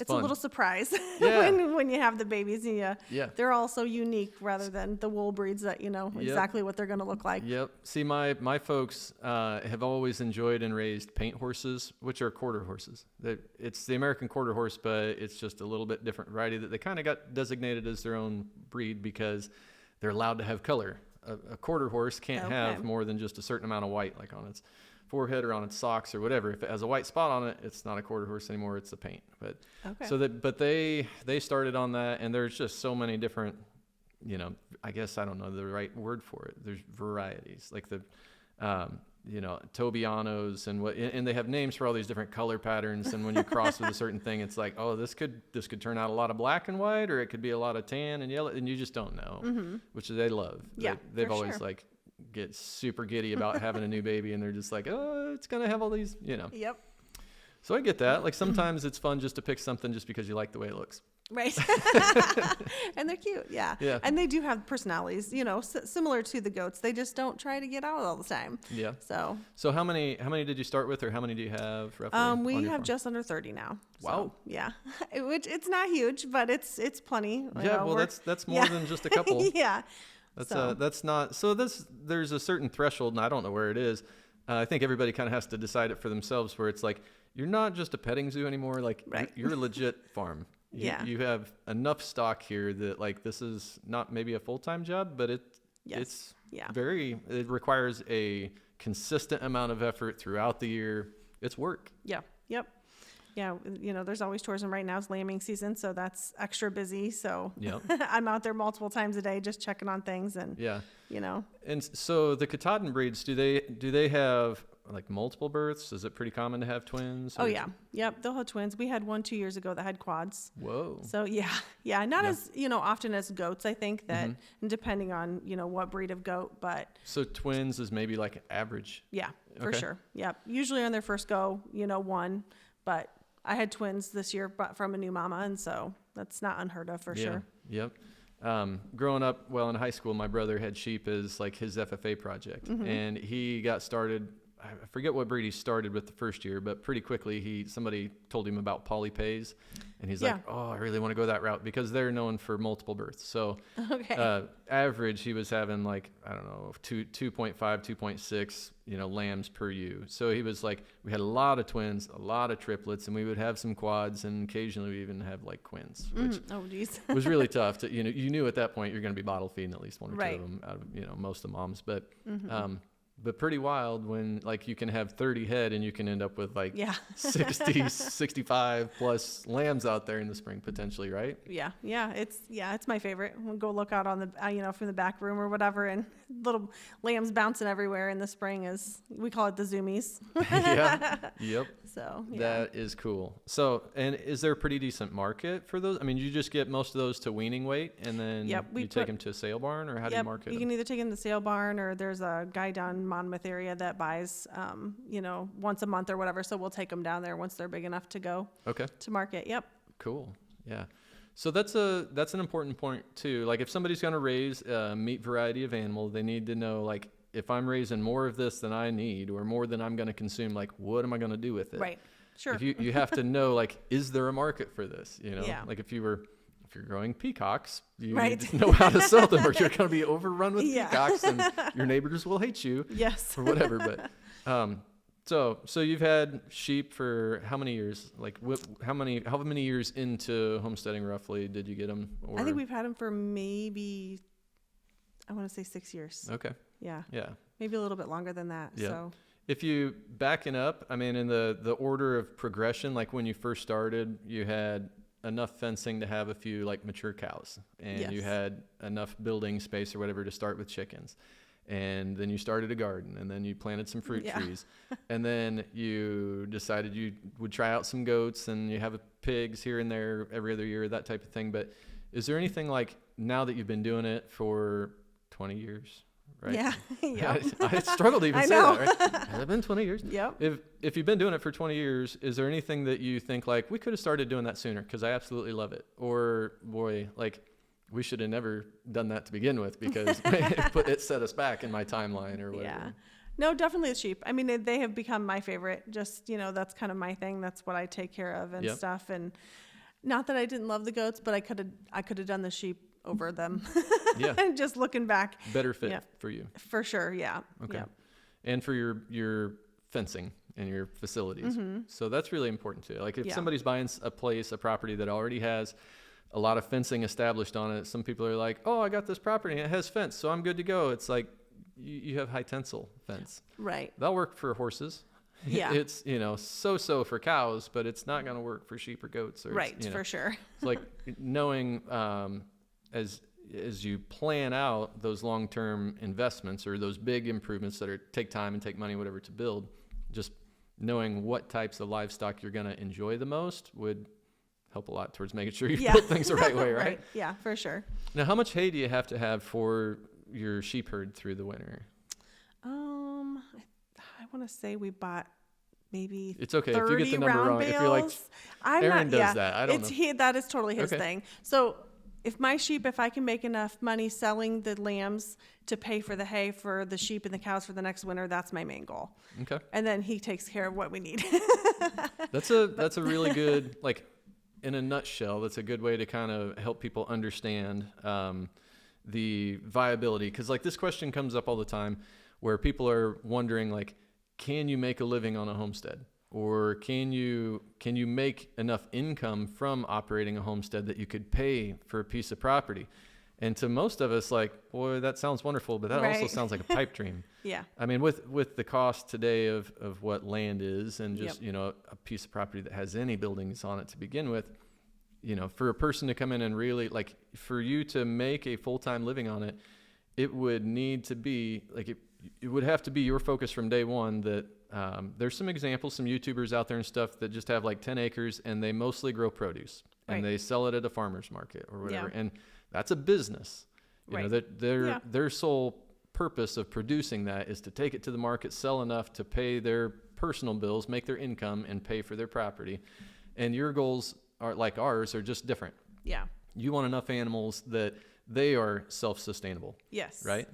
It's a little surprise when you have the babies. They're all so unique rather than the wool breeds that you know exactly what they're going to look like. Yep. See, my folks have always enjoyed and raised paint horses, which are quarter horses. It's the American quarter horse, but it's just a little bit different variety that they kind of got designated as their own breed because they're allowed to have color. A quarter horse can't have more than just a certain amount of white, like on its forehead or on its socks or whatever. If it has a white spot on it, it's not a quarter horse anymore. It's the paint. But they started on that, and there's just so many different, I guess I don't know the right word for it. There's varieties like Tobianos and they have names for all these different color patterns. And when you cross with a certain thing, it's like, oh, this could turn out a lot of black and white, or it could be a lot of tan and yellow, and you just don't know, which they love. Yeah, they've always like get super giddy about having a new baby, and they're just like, oh, it's gonna have all these, Yep. So I get that. Like sometimes it's fun just to pick something just because you like the way it looks. Right. And they're cute. Yeah. Yeah. And they do have personalities, similar to the goats. They just don't try to get out all the time. Yeah. So how many did you start with, or how many do you have roughly? we on your have farm? just under 30 now. Wow. So, yeah. Which it's not huge, but it's plenty. Yeah. Well, that's more than just a couple. Yeah. That's not, so there's a certain threshold, and I don't know where it is. I think everybody kind of has to decide it for themselves, where it's like, you're not just a petting zoo anymore. Like Right. you're a legit farm. Yeah. You have enough stock here that like, this is not maybe a full-time job, but it's it requires a consistent amount of effort throughout the year. It's work. Yeah. Yep. Yeah. There's always chores, and right now it's lambing season, so that's extra busy. So Yep. I'm out there multiple times a day just checking on things, and Yeah. you know. And so the Katahdin breeds, do they have like multiple births? Is it pretty common to have twins? Oh yeah. Yep. They'll have twins. We had one 2 years ago that had quads. Whoa. So yeah. Not as, often as goats, I think that, and depending on, what breed of goat, but So twins is maybe like average. yeah, for Okay. sure. Yep. Usually on their first go, one, but I had twins this year, but from a new mama. And so that's not unheard of for sure. Yep. Growing up, in high school, my brother had sheep as like his FFA project, and he got started. I forget what breed he started with the first year, but pretty quickly somebody told him about polypays, and he's like, oh, I really want to go that route because they're known for multiple births. So Okay. average, he was having like, I don't know, 2.5, 2.6, lambs per ewe. So he was like, we had a lot of twins, a lot of triplets, and we would have some quads, and occasionally we even have like quins, which Oh geez. was really tough to, you knew at that point you're going to be bottle feeding at least one or two Right. of them out of, most of the moms, but pretty wild when like you can have 30 head and you can end up with like Yeah. 60, 65 plus lambs out there in the spring potentially, right? Yeah. It's my favorite. We'll go look out on the, from the back room or whatever, and little lambs bouncing everywhere in the spring we call it the zoomies. Yeah. Yep. So yeah. That is cool. So, and is there a pretty decent market for those? I mean, you just get most of those to weaning weight, and then you take them to a sale barn, or how do you market You them? can either take them to the sale barn, or there's a guy down Monmouth area that buys, once a month or whatever. So we'll take them down there once they're big enough to go Okay. to market. Yep. Cool. Yeah. So that's an important point too. Like if somebody's going to raise a meat variety of animal, they need to know like, if I'm raising more of this than I need or more than I'm going to consume, like what am I going to do with it? Right. Sure. If you have to know like, is there a market for this? Yeah. Like if you're growing peacocks, you Right. need to know how to sell them, or you're going to be overrun with Yeah. peacocks and your neighbors will hate you Yes. or whatever. But so you've had sheep for how many years? Like how many years into homesteading roughly did you get them? Or? I think we've had them for maybe, I want to say 6 years. Okay. Yeah. Yeah. Maybe a little bit longer than that. Yeah. So If you backing up, I mean, in the order of progression, like when you first started, you had enough fencing to have a few like mature cows, and you Yes. had enough building space or whatever to start with chickens. And then you started a garden, and then you planted some fruit trees. And then you decided you would try out some goats, and you have pigs here and there every other year, that type of thing. But is there anything like now that you've been doing it for 20 years? Right? yeah. Yep. I struggle to even I say know. that, right? Has it been 20 years? Yep. If you've been doing it for 20 years, is there anything that you think like, we could have started doing that sooner because I absolutely love it? Or boy, like we should have never done that to begin with because it set us back in my timeline or whatever. Yeah. No, definitely the sheep. I mean, they have become my favorite. Just, that's kind of my thing. That's what I take care of and Yep. stuff. And not that I didn't love the goats, but I could have done the sheep over them. Yeah. And just looking back. Better fit Yeah. for you. For sure. Yeah. Okay. Yep. And for your fencing and your facilities. So that's really important too. Like if Yeah. somebody's buying a property that already has a lot of fencing established on it, some people are like, oh, I got this property and it has fence, so I'm good to go. It's like you have high tensile fence. Right. That'll work for horses. Yeah. It's, so for cows, but it's not going to work for sheep or goats. Or Right. For sure. It's like knowing, as as you plan out those long-term investments or those big improvements that take time and take money, whatever, to build, just knowing what types of livestock you're going to enjoy the most would help a lot towards making sure you build things the right way, right? Yeah, for sure. Now, how much hay do you have to have for your sheep herd through the winter? I want to say we bought maybe it's okay 30 if you get the number wrong. bales. If you're like, Aaron does that. I don't know. That is totally his thing. So if I can make enough money selling the lambs to pay for the hay for the sheep and the cows for the next winter, that's my main goal. Okay. And then he takes care of what we need. That's a really good, like, in a nutshell, that's a good way to kind of help people understand the viability. Because, like, this question comes up all the time where people are wondering, like, can you make a living on a homestead? Or can you make enough income from operating a homestead that you could pay for a piece of property? And to most of us, like, boy, that sounds wonderful, but that also sounds like a pipe dream. Yeah. I mean, with the cost today of what land is and just, a piece of property that has any buildings on it to begin with, for a person to come in and really, like, for you to make a full-time living on it, it would need to be, like, it would have to be your focus from day one that there's some examples, some YouTubers out there and stuff that just have like 10 acres and they mostly grow produce and they sell it at a farmer's market or whatever. Yeah. And that's a business. You know, that their sole purpose of producing that is to take it to the market, sell enough to pay their personal bills, make their income, and pay for their property. And your goals are like ours are just different. Yeah. You want enough animals that they are self-sustainable. Yes. Right?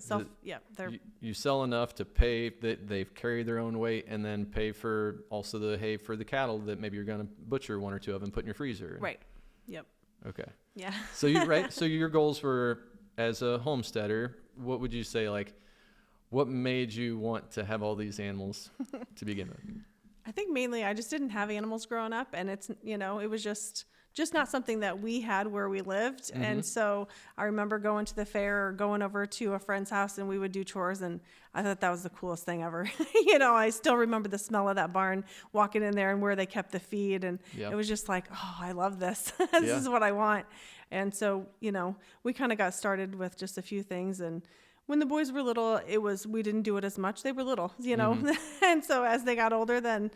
You sell enough to pay that they've carried their own weight and then pay for also the hay for the cattle that maybe you're going to butcher one or two of and put in your freezer. Right. Yep. Okay. Yeah. So so your goals were, as a homesteader, what would you say, like, what made you want to have all these animals to begin with? I think mainly I just didn't have animals growing up, and it's, it was just not something that we had where we lived. Mm-hmm. And so I remember going to the fair or going over to a friend's house and we would do chores, and I thought that was the coolest thing ever. I still remember the smell of that barn, walking in there and where they kept the feed. And it was just like, oh, I love this. This is what I want. And so, we kind of got started with just a few things. And when the boys were little, we didn't do it as much. They were little, Mm-hmm. And so as they got older, then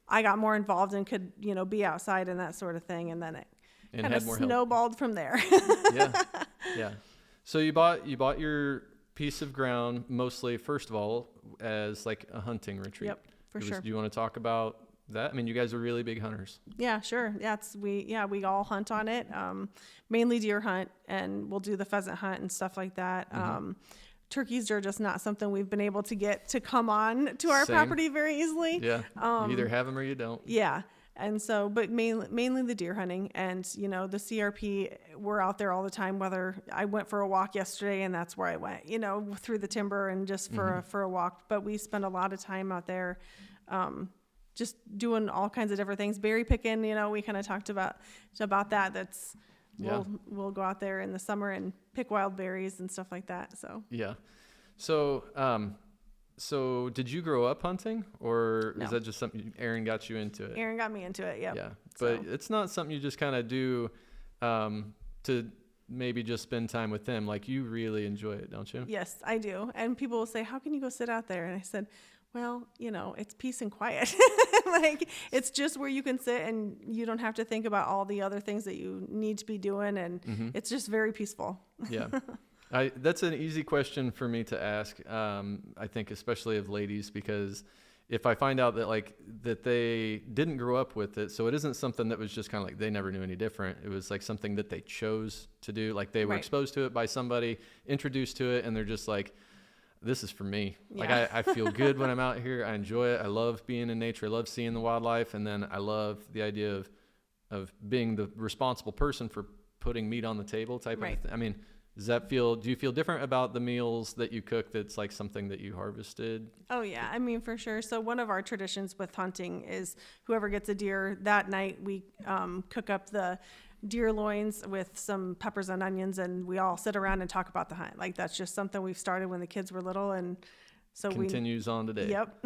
I got more involved and could, be outside and that sort of thing. And then it kind of snowballed from there. Yeah. So you bought your piece of ground mostly, first of all, as like a hunting retreat. Yep, for sure. Do you want to talk about that? I mean, you guys are really big hunters. Yeah, sure. We all hunt on it. Mainly deer hunt, and we'll do the pheasant hunt and stuff like that. Mm-hmm. Turkeys are just not something we've been able to get to come on to our property very easily. Yeah. You either have them or you don't. Yeah. And so, but mainly the deer hunting, and, the CRP, we're out there all the time. Whether I went for a walk yesterday and that's where I went, through the timber and just for a walk. But we spend a lot of time out there, just doing all kinds of different things. Berry picking, we kind of talked about that. That's, we'll go out there in the summer and pick wild berries and stuff like that. So yeah. So did you grow up hunting, or is that just something Aaron got you into it? Aaron got me into it. Yep. Yeah. But it's not something you just kind of do to maybe just spend time with them. Like, you really enjoy it, don't you? Yes, I do. And people will say, how can you go sit out there? And I said, well, it's peace and quiet. Like, it's just where you can sit and you don't have to think about all the other things that you need to be doing. And it's just very peaceful. Yeah. That's an easy question for me to ask. I think especially of ladies, because if I find out that they didn't grow up with it, so it isn't something that was just kind of like they never knew any different. It was like something that they chose to do. Like, they were exposed to it by somebody, introduced to it, and they're just like, this is for me. Yeah. Like, I feel good when I'm out here. I enjoy it. I love being in nature. I love seeing the wildlife. And then I love the idea of being the responsible person for putting meat on the table type of thing. I mean, do you feel different about the meals that you cook that's like something that you harvested? Oh yeah, I mean, for sure. So one of our traditions with hunting is whoever gets a deer that night, we cook up the deer loins with some peppers and onions, and we all sit around and talk about the hunt. Like, that's just something we've started when the kids were little, and so continues on today. Yep.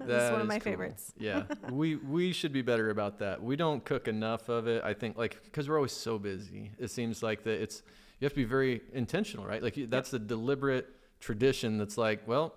That's one of my favorites. Yeah. We should be better about that. We don't cook enough of it, I think, like, because we're always so busy. It seems like that you have to be very intentional, right? Like that's a deliberate tradition that's like, well,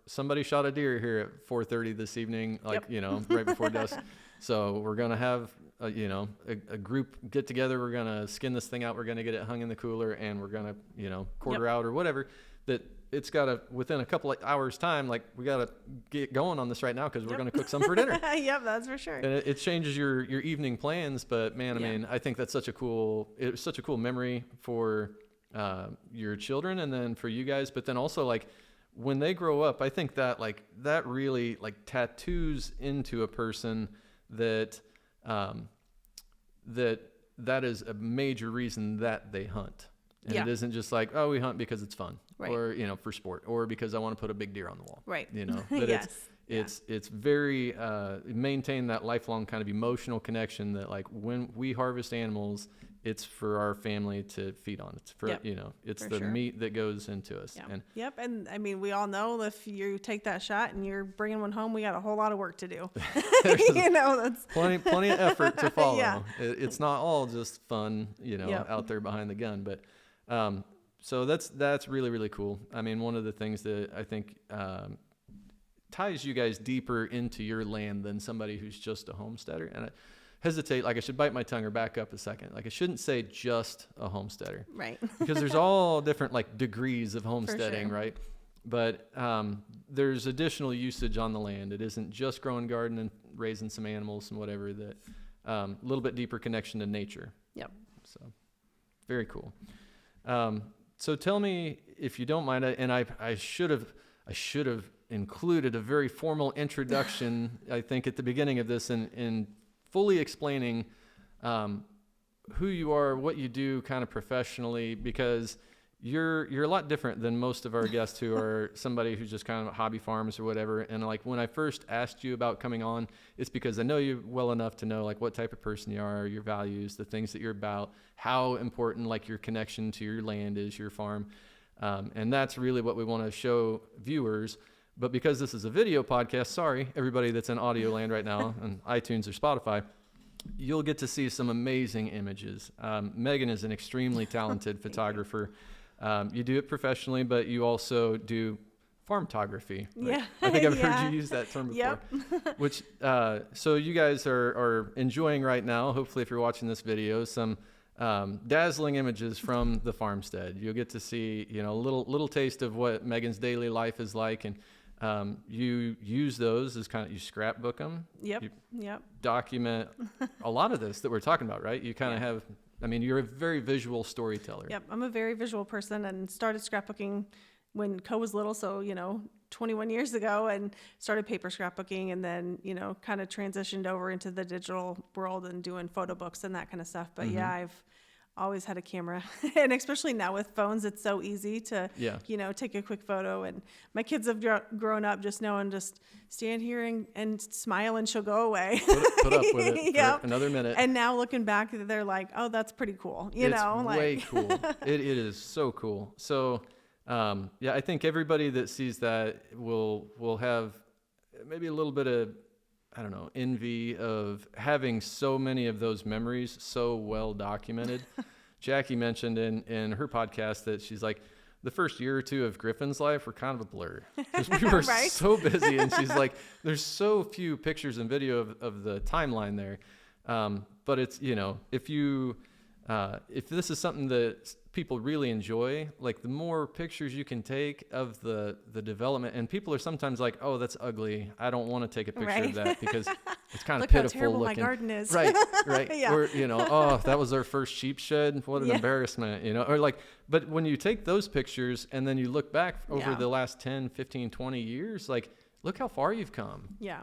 somebody shot a deer here at 4:30 this evening, like, right before dusk. So we're going to have a group get together. We're going to skin this thing out. We're going to get it hung in the cooler, and we're going to, quarter out or whatever. That it's got to, within a couple of hours time, like we got to get going on this right now because we're going to cook some for dinner. Yep, that's for sure. And it changes your evening plans. But man, I mean, I think that's such a cool memory for your children, and then for you guys. But then also, like, when they grow up, I think that that really tattoos into a person that that is a major reason that they hunt. And it isn't just like, oh, we hunt because it's fun, right, or for sport, or because I want to put a big deer on the wall, right? But yes. it's very maintain that lifelong kind of emotional connection that, like, when we harvest animals, it's for our family to feed on. It's for it's for the meat that goes into us. Yep. And I mean, we all know if you take that shot and you're bringing one home, we got a whole lot of work to do. That's plenty of effort to follow. Yeah. It's not all just fun, out there behind the gun. But so that's really, really cool. I mean, one of the things that I think ties you guys deeper into your land than somebody who's just a homesteader. And I hesitate, I should bite my tongue or back up a second. I shouldn't say just a homesteader. Right. Because there's all different degrees of homesteading, sure, right? But there's additional usage on the land. It isn't just growing garden and raising some animals and whatever. That a little bit deeper connection to nature. Yep. So very cool. So tell me, if you don't mind, and I should have included a very formal introduction, I think, at the beginning of this, in fully explaining who you are, what you do kind of professionally, because you're a lot different than most of our guests who are somebody who's just kind of hobby farms or whatever. And when I first asked you about coming on, it's because I know you well enough to know what type of person you are, your values, the things that you're about, how important your connection to your land is, your farm. And that's really what we want to show viewers. But because this is a video podcast, sorry, everybody that's in audio land right now on iTunes or Spotify, you'll get to see some amazing images. Megan is an extremely talented photographer. You do it professionally, but you also do farm photography. Right? Yeah. I think I've heard you use that term before. Yep. Which, so you guys are enjoying right now, hopefully if you're watching this video, some dazzling images from the farmstead. You'll get to see, a little taste of what Megan's daily life is like, and you use those as you scrapbook them. Yep. You document a lot of this that we're talking about, right? You kind of have, you're a very visual storyteller. Yep. I'm a very visual person, and started scrapbooking when Co was little. So, 21 years ago, and started paper scrapbooking, and then, kind of transitioned over into the digital world and doing photo books and that kind of stuff. But I've always had a camera, and especially now with phones, it's so easy to, take a quick photo. And my kids have grown up just knowing, just stand here and smile, and she'll go away. Put up with it for another minute. And now looking back, they're like, oh, that's pretty cool. It's way cool. It is so cool. So, I think everybody that sees that will have maybe a little bit of, envy of having so many of those memories so well documented. Jackie mentioned in her podcast that she's like, the first year or two of Griffin's life were kind of a blur because we were right? so busy. And she's like, there's so few pictures and video of the timeline there. But it's, if this is something that people really enjoy, the more pictures you can take of the development, and people are sometimes like, oh, that's ugly, I don't want to take a picture of that because it's kind of pitiful how terrible looking. My garden is. Right. Yeah. Or, oh, that was our first sheep shed, what an embarrassment, or but when you take those pictures and then you look back over the last 10, 15, 20 years, look how far you've come. Yeah.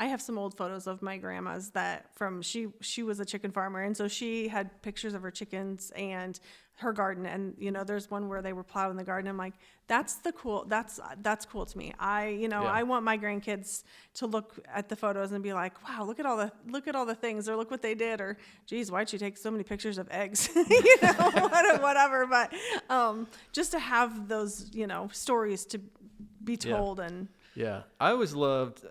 I have some old photos of my grandma's that from she was a chicken farmer, and so she had pictures of her chickens and her garden, and there's one where they were plowing the garden. I'm like, that's cool to me. I want my grandkids to look at the photos and be like, wow, look at all the things, or look what they did, or geez, why'd you take so many pictures of eggs? Whatever. But just to have those stories to be told. And Yeah, I always loved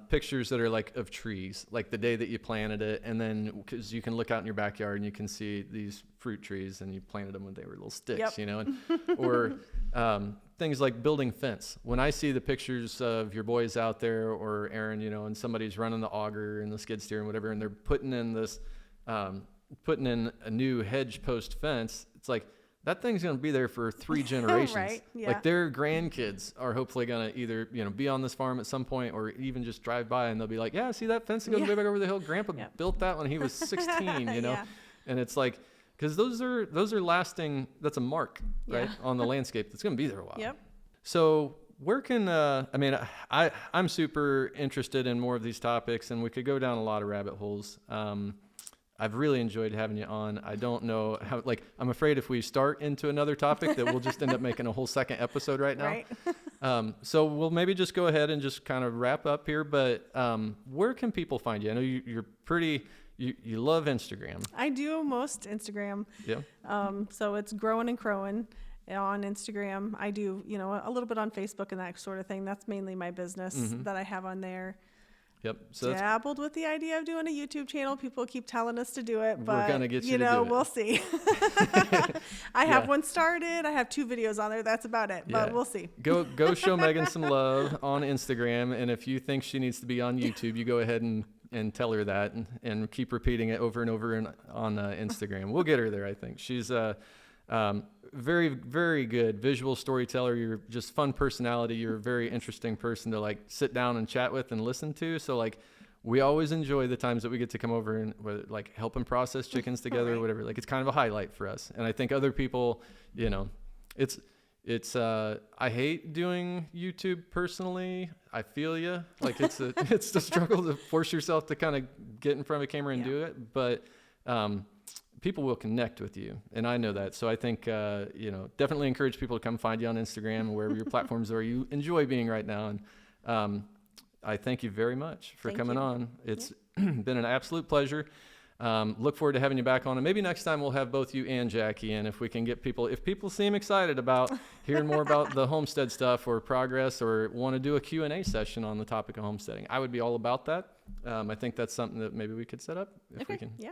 pictures that are like of trees, like the day that you planted it, and then because you can look out in your backyard and you can see these fruit trees, and you planted them when they were little sticks, Yep. you know, and, or things like building fence. When I see the pictures of your boys out there, or Aaron, you know, and somebody's running the auger and the skid steer and whatever, and they're putting in this, putting in a new hedge post fence, it's like, that thing's going to be there for 3 generations. Right, yeah. Like their grandkids are hopefully going to either, you know, be on this farm at some point, or even just drive by and they'll be like, yeah, see that fence that goes way back over the hill? Grandpa Yep. built that when he was 16, you know? Yeah. And it's like, because those are lasting, that's a mark, right, Yeah. on the landscape that's going to be there a while. Yep. So where can, I mean, I'm super interested in more of these topics, and we could go down a lot of rabbit holes. I've really enjoyed having you on. I don't know how, like, I'm afraid if we start into another topic that we'll just end up making a whole second episode right now. Right. So we'll maybe just go ahead and just kind of wrap up here, but where can people find you? I know you're pretty, you love Instagram. I do most Instagram. Yeah. So it's Growing and Crowing on Instagram. I do, you know, a little bit on Facebook and that sort of thing. That's mainly my business that I have on there. Yep. So that's, Dabbled with the idea of doing a YouTube channel. People keep telling us to do it, but gonna get you to know, do it. we'll see. I have Yeah. one started. I have 2 videos on there. That's about it, but Yeah. we'll see. go show Megan some love on Instagram, and if you think she needs to be on YouTube, you go ahead and tell her that, and keep repeating it over and over on Instagram. We'll get her there, I think. She's very, very good visual storyteller. You're just fun personality. You're a very interesting person to like sit down and chat with and listen to. So like, we always enjoy the times that we get to come over and like help them process chickens together or whatever. Like, it's kind of a highlight for us. And I think other people, you know, it's I hate doing YouTube personally. I feel you. Like, it's the struggle to force yourself to kind of get in front of a camera and do it. But people will connect with you, and I know that. So I think, you know, definitely encourage people to come find you on Instagram, wherever your platforms are you enjoy being right now. And I thank you very much for coming on. It's been an absolute pleasure. Look forward to having you back on, and maybe next time we'll have both you and Jackie in, if we can get people, if people seem excited about hearing more about the homestead stuff or progress, or want to do a Q&A session on the topic of homesteading. I would be all about that. I think that's something that maybe we could set up if we can. Yeah.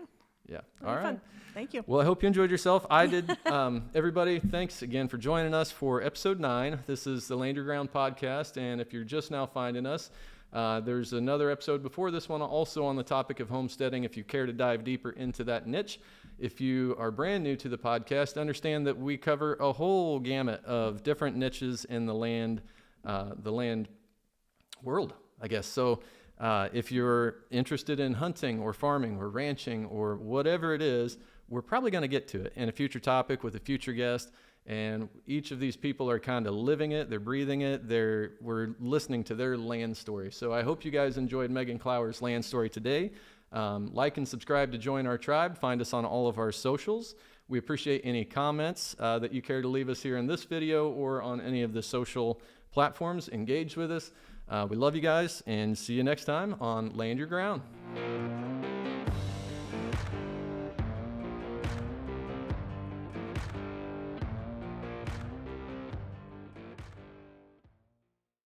Yeah. All right. Fun. Thank you. Well, I hope you enjoyed yourself. I did. Everybody, thanks again for joining us for episode 9. This is the Land Your Ground podcast. And if you're just now finding us, there's another episode before this one also on the topic of homesteading, if you care to dive deeper into that niche. If you are brand new to the podcast, understand that we cover a whole gamut of different niches in the land world, I guess. So if you're interested in hunting or farming or ranching or whatever it is, we're probably going to get to it in a future topic with a future guest. And each of these people are kind of living it, they're breathing it, we're listening to their land story. So I hope you guys enjoyed Megan Klauer's land story today. Like and subscribe to join our tribe. Find us on all of our socials. We appreciate any comments that you care to leave us here in this video or on any of the social platforms. Engage with us. We love you guys, and see you next time on Land Your Ground.